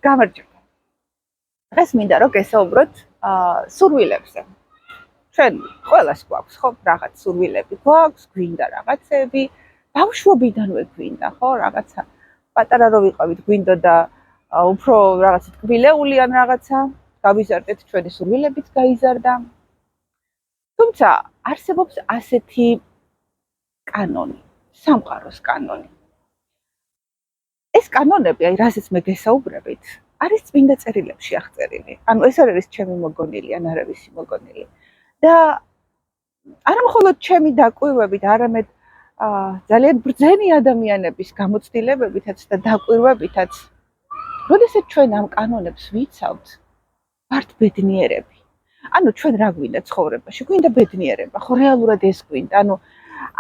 გამარჯობა. დღეს მინდა რომ გესაუბროთ სურვილებზე. ჩვენ ყველას გვაქვს ხო რაღაც სურვილები გვაქვს, გვინდა რაღაცები, ბავშვობიდანვე გვინდა ხო რაღაცა. პატარა რო ვიყავით გვინდოდა უფრო რაღაცა ტკბილეული ან რაღაცა, გავიზარდეთ ჩვენი სურვილებიც გაიზარდა. თუმცა არსებობს ასეთი კანონი, სამყაროს კანონი. ეს კანონები, აი რასაც მე გესაუბრებით, არის წმინდა წერილებში აღწერილი. ანუ ეს არ არის ჩემი მოგონილი, ან არავისი მოგონილი. და არა მხოლოდ ჩემი დაკვირვებით, არამედ ძალიან ბრძენი ადამიანების გამოცდილებებითაც და დაკვირვებითაც, როდესაც ჩვენ ამ კანონებს ვიცავთ, ვართ ბედნიერები. ანუ ჩვენ რა გვინდა ცხოვრებაში? გვინდა ბედნიერება, ხო რეალურად ეს გვინდა. ანუ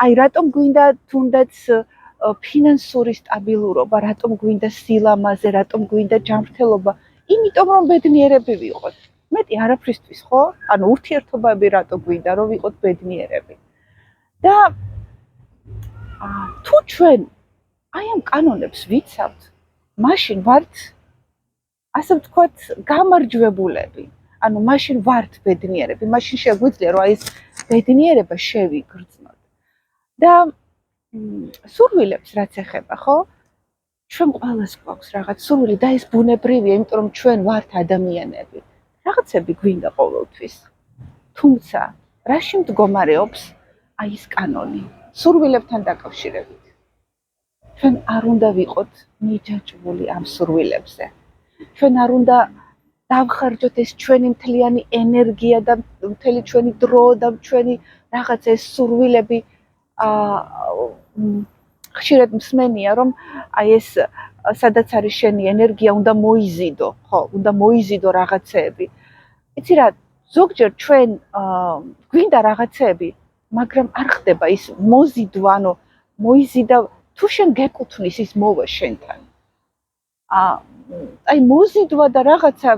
აი რატომ გვინდა თუნდაც ფინანსური სტაბილურობა, რატომ გვინდა სილამაზე, რატომ გვინდა ჯანმრთელობა? იმიტომ რომ ბედნიერები ვიყოთ. მეტი არაფრისთვის, ხო? ანუ ურთიერთობები რატო გვინდა რომ ვიყოთ ბედნიერები. და თუ ჩვენ აი ამ კანონებს ვიცავთ, მაშინ ვართ ასე ვთქვათ, გამარჯვებულები. ანუ მაშინ ვართ ბედნიერები, მაშინ შეგვიძლია რომ აი ეს ბედნიერება შევიგრძნოთ. და სურვილებს რაც ეხება, ხო? ჩვენ ყველას გვაქვს რაღაც სურვილი და ეს ბუნებრივია, იმიტომ რომ ჩვენ ვართ ადამიანები. რაღაცები გვინდა ყოველთვის. თუმცა, რაში მდგომარეობს აი ეს კანონი? სურვილებთან დაკავშირებით. ჩვენ არ უნდა ვიყოთ მიჯაჭვული ამ სურვილებზე. ჩვენ არ უნდა დავხარჯოთ ეს ჩვენი მთლიანი ენერგია და მთელი ჩვენი დრო და ჩვენი რაღაც ეს სურვილები ხშირად მსმენია რომ აი ეს სადაც არის შენი ენერგია უნდა მოიზიდო, ხო, უნდა მოიზიდო რაღაცეები. იცი რა, ზოგჯერ ჩვენ გვინდა რაღაცეები, მაგრამ არ ხდება ის მოზიდვა, ანუ მოიზიდა თუ შენ გეკუთვნის ის მოვა შენთან. აი მოზიდვა და რაღაცა,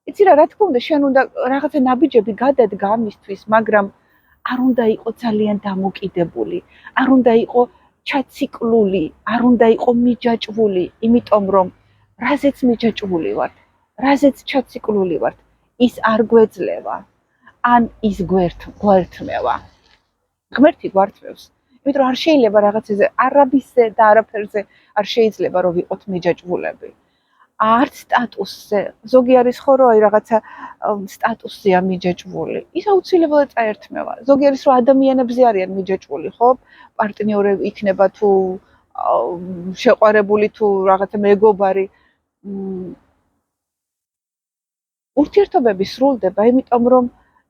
იცი რა თქმა უნდა შენ უნდა რაღაცა ნაბიჯები გადადგა ამისთვის, მაგრამ არ უნდა იყო ძალიან დამოკიდებული, არ უნდა იყო ჩაციკლული, არ უნდა იყო მიჯაჭვული, იმიტომ რომ რაზეც მიჯაჭვული ვართ, რაზეც ჩაციკლული ვართ, ის არ გვეძლევა, ან ის გვერთმევა. ღმერთი გვართმევს, იმიტომ რომ არ შეიძლება რაღაცაზე არაბისზე და არაფერზე არ შეიძლება რომ ვიყოთ მიჯაჭვულები. არც სტატუსზე, ზოგი არის ხო რომ აი რაღაცა სტატუსზეა მიჯაჭვული, ის აუცილებლად წაერთმევა. ზოგი არის რომ ადამიანებზე არიან მიჯაჭვული, ხო? პარტნიორები იქნება თუ შეყვარებული თუ რაღაცა მეგობარი. ურთიერთობები სრულდება, იმიტომ რომ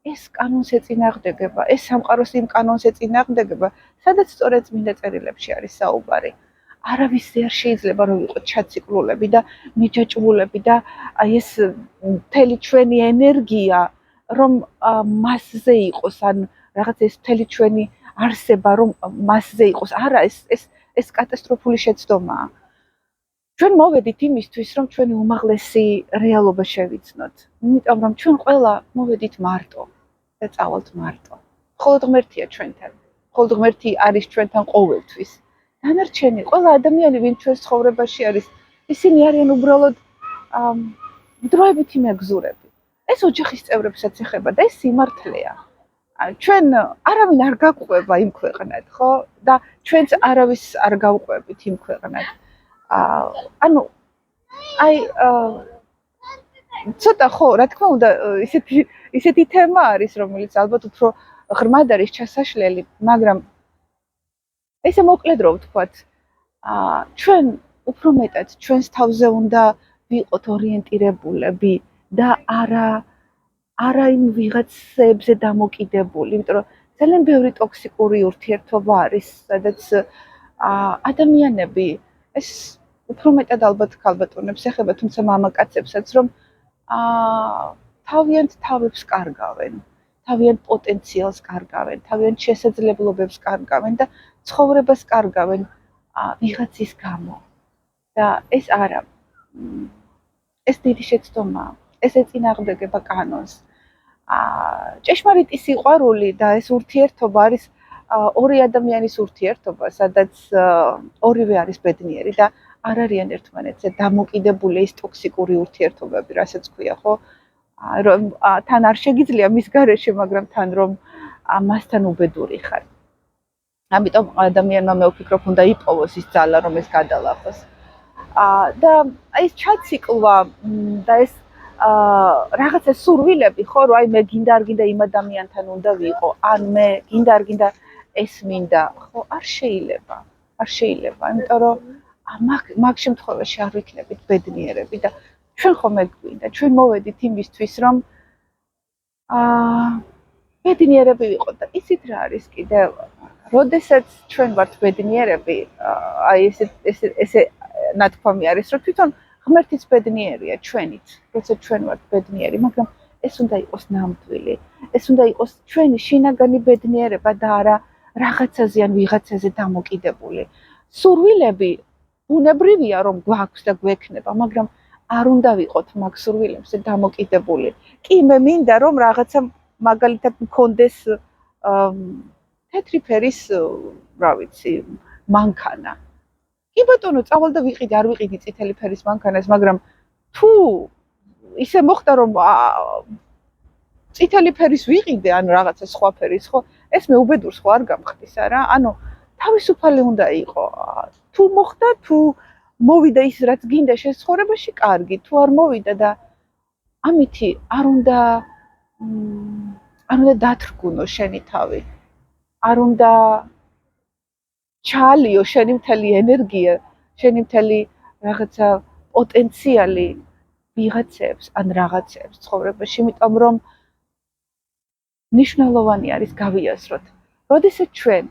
ეს კანონს ეწინააღმდეგება, ეს სამყაროს იმ კანონს ეწინააღმდეგება, სადაც სწორედ წმინდა წერილებში არის საუბარი. არავისზე არ შეიძლება რომ ვიყოთ ჩაციკლულები და მიჯაჭვულები და აი ეს მთელი ჩვენი ენერგია რომ მასზე იყოს, ან რაღაც ეს მთელი ჩვენი არსება რომ მასზე იყოს. არა, ეს კატასტროფული შეცდომაა. ჩვენ მოვედით იმისთვის, რომ ჩვენი უმაღლესი რეალობა შევიცნოთ. იმიტომ რომ ჩვენ ყველა მოვედით მარტო და წავალთ მარტო. მხოლოდ ღმერთია ჩვენთან. მხოლოდ ღმერთი არის ჩვენთან ყოველთვის. დანარჩენი ყველა ადამიანი, ვინც ჩვენს ცხოვრებაში არის, ისინი არიან უბრალოდ დროებითი მეგზურები. ეს ოჯახის წევრებსაც ეხება და ეს სიმართლეა. ჩვენ არავინ არ გაყვება იმ ქვეყნად, ხო? და ჩვენც არავის არ გავყვებით იმ ქვეყნად. ანუ აი ცოტა ხო, რა თქმა უნდა, ისეთი თემა არის, რომელიც ალბათ უფრო ღრმად არის ჩასაშლელი, მაგრამ ესე მოკლედ რო ვთქვათ, ჩვენ უფრო მეტად ჩვენს თავზე უნდა ვიყოთ ორიენტირებულები და არა იმ ვიღაცებზე დამოკიდებული, იმიტომ რომ ძალიან ბევრი ტოქსიკური ურთიერთობა არის, სადაც ადამიანები ეს უფრო მეტად ალბათ ქალბატონებს ეხება, თუმცა მამაკაცებსაც რომ თავიანთ თავებს კარგავენ, თავიანთ პოტენციალს კარგავენ, თავიანთ შესაძლებლობებს კარგავენ და ცხოვრებას კარგავენ ვიღაცის გამო. და ეს არა. ეს დიდი შეცდომაა. ეს ეწინააღმდეგება კანონს. ჭეშმარიტი სიყვარული და ეს ურთიერთობა არის ორი ადამიანის ურთიერთობა, სადაც ორივე არის ბედნიერი და არ არიან ერთმანეთზე დამოკიდებული ის ტოქსიკური ურთიერთობები, რასაც ქვია, ხო? რომ თან არ შეგიძლია მის გარეშე, მაგრამ თან რომ მასთან უბედური ხარ. ამიტომ ადამიანმა მე ვფიქრობ, უნდა იპოვოს ის ძალა, რომ ეს გადალახოს. და ეს ჩაციკლვა და ეს რაღაცა სურვილები, ხო, რომ აი მე გინდა არ გინდა იმ ადამიანთან უნდა ვიყო, ან მე გინდა არ გინდა ეს მინდა, ხო, არ შეიძლება. არ შეიძლება, იმიტომ რომ მაგ შემთხვევაში არ ვიქნებით ბედნიერები და ჩვენ ხომ ეგ გვინდა, ჩვენ მოვედით იმისთვის, რომ ბედნიერები ვიყოთ და იცით რა არის კიდე, როდესაც ჩვენ ვართ ბედნიერები, აი ესე ნათქვამი არის, რომ თვითონ ღმერთიც ბედნიერია ჩვენით, როცა ჩვენ ვართ ბედნიერი, მაგრამ ეს უნდა იყოს ნამდვილი. ეს უნდა იყოს ჩვენი შინაგანი ბედნიერება და არა რაღაცაზე ან ვიღაცაზე დამოკიდებული. სურვილები ბუნებრივია რომ გვაქვს და გვექნება, მაგრამ არ უნდა ვიყოთ მაგ სურვილებზე დამოკიდებული. კი, მე მინდა რომ რაღაცა მაგალითად მქონდეს თეთრი ფერის, რა ვიცი, მანქანა. კი ბატონო, წავალ და ვიყიდე, არ ვიყიდი წითელი ფერის მანქანას, მაგრამ თუ ისე მოხდა რომ წითელი ფერის ვიყიდე, ან რაღაცა სხვა ფერის, ხო? ეს მე უბედურს ხო არ გამხდის არა? ანუ თავისუფალი უნდა იყო. თუ მოხდა, თუ მოვიდა ის რაც გინდა შეცხოვრებაში, კარგი, თუ არ მოვიდა და ამითი არ უნდა დათრგუნო შენი თავი. არ უნდა ჩაალიო შენი მთელი ენერგია, შენი მთელი რაღაცა პოტენციალი ვიღაცებს ან რაღაცებს ცხოვრებაში, იმიტომ რომ მნიშვნელოვანი არის გავიაზროთ. როდესაც ჩვენ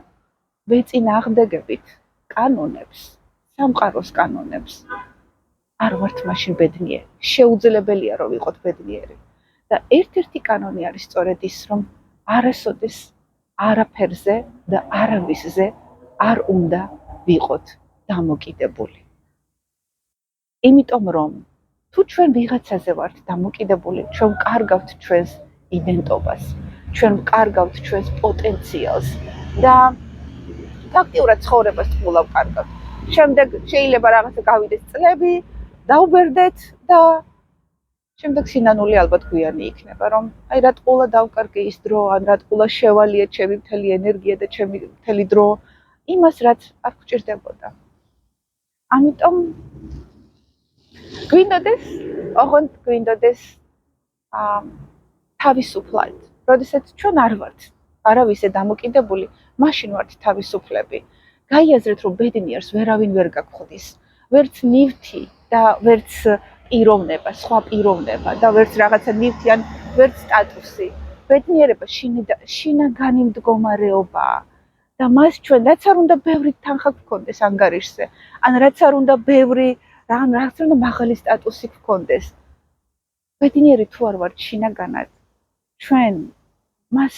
ვეწინააღმდეგებით კანონებს, სამყაროს კანონებს, არ ვართ მაშინ ბედნიერი. შეუძლებელია რომ ვიყოთ ბედნიერი. და ერთ-ერთი კანონი არის სწორედ ის, რომ არასოდეს არაფერზე და არავისზე არ უნდა ვიყოთ დამოკიდებული. იმიტომ რომ თუ ჩვენ ვიღაცაზე ვართ დამოკიდებული, ჩვენ ვკარგავთ ჩვენს იდენტობას, ჩვენ ვკარგავთ ჩვენს პოტენციალს და ფაქტიურად ცხოვრებას თულა ვკარგავთ. შემდეგ შეიძლება რაღაცა გავიდეს წლები, დაუბერდეთ და შემდეგ სინანული ალბათ გვიანი იქნება, რომ აი რატყულა დავკარგე ის დრო, ან რატყულა შევალიე ჩემი მთელი ენერგია და ჩემი მთელი დრო იმას, რაც არ გვჭირდებოდა. ამიტომ გვინდოდეს თავისუფლად. როდესაც ჩვენ არ ვართ არავისზე დამოკიდებული, მაშინ ვართ თავისუფლები. გაიაზრეთ, რომ ბედნიერს ვერავინ ვერ გაგხვდის. ვერც ნივთი და ვერც პიროვნება, სხვა პიროვნება და ვერც რაღაცა ნივთი ან ვერც სტატუსი. ბედნიერება შინაგანი მდგომარეობაა. და მას ჩვენ რაც არ უნდა ბევრი თანხა გქონდეს ანგარიშზე, ან რაც არ უნდა ბევრი რაც არ უნდა მაღალი სტატუსი გქონდეს. ბედნიერი თუ არ ვართ შინაგანად, ჩვენ მას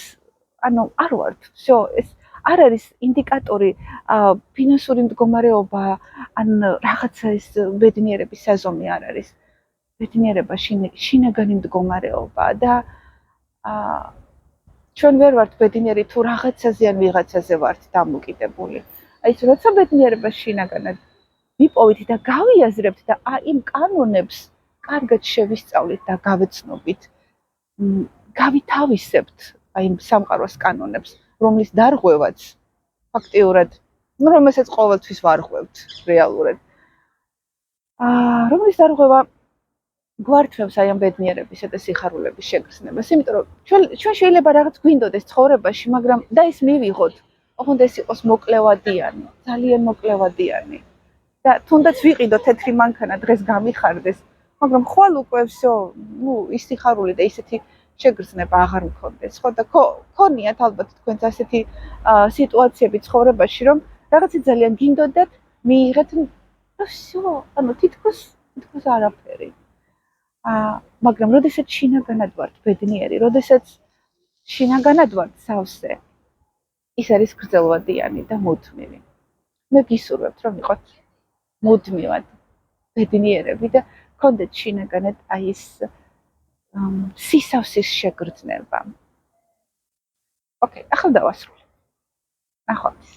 არ ვართ. всё, ეს არ არის ინდიკატორი ფინანსური მდგომარეობა, ან რაღაცა ეს ბედნიერების საზომი არ არის. ბედნიერება შინაგანი მდგომარეობაა და ჩვენ ვერ ვართ ბედნიერი თუ რაღაცაზე ან ვიღაცაზე ვართ დამოკიდებული. აი ეს როცა ბედნიერება შინაგანად ვიპოვით და გავიაზრებთ და იმ კანონებს კარგად შევისწავლით და გავეცნობით, გავითავისებთ აი სამყაროს კანონებს, რომლის დარღვევაც ფაქტიურად, რომელსაც ყოველთვის ვარღვევთ რეალურად. რომლის დარღვევა გვართმევს აი ამ ბედნიერებისა და სიხარულების შეგრძნებას, იმიტომ რომ ჩვენ შეიძლება რაღაც გვინდოდეს ცხოვრებაში, მაგრამ და ის მივიღოთ, ოღონდ ეს იყოს მოკლევადიანი, ძალიან მოკლევადიანი. და თუნდაც ვიყიდო თეთრი მანქანა დღეს გამიხარდეს, მაგრამ ხვალ უკვე всё, ის სიხარული და ისეთი შეგრძნება აღარ მქონდეს, ხო და ქონიათ ალბათ თქვენც ასეთი სიტუაციები ცხოვრებაში, რომ რაღაცა ძალიან გინდოდათ, მიიღეთ და всё, ანუ თითქოს არაფერი. მაგრამ როდესაც შინაგანად ვართ ბედნიერი, როდესაც შინაგანად ვართ სავსე, ის არის გრძელვადიანი და მუდმივი. მე გისურვებთ, რომ იყოთ მუდმივად ბედნიერები და გქონდეთ შინაგანად აი ეს სისავსის შეგრძნება. ოკეი, ახლა დავასრულე. ნახვამდის.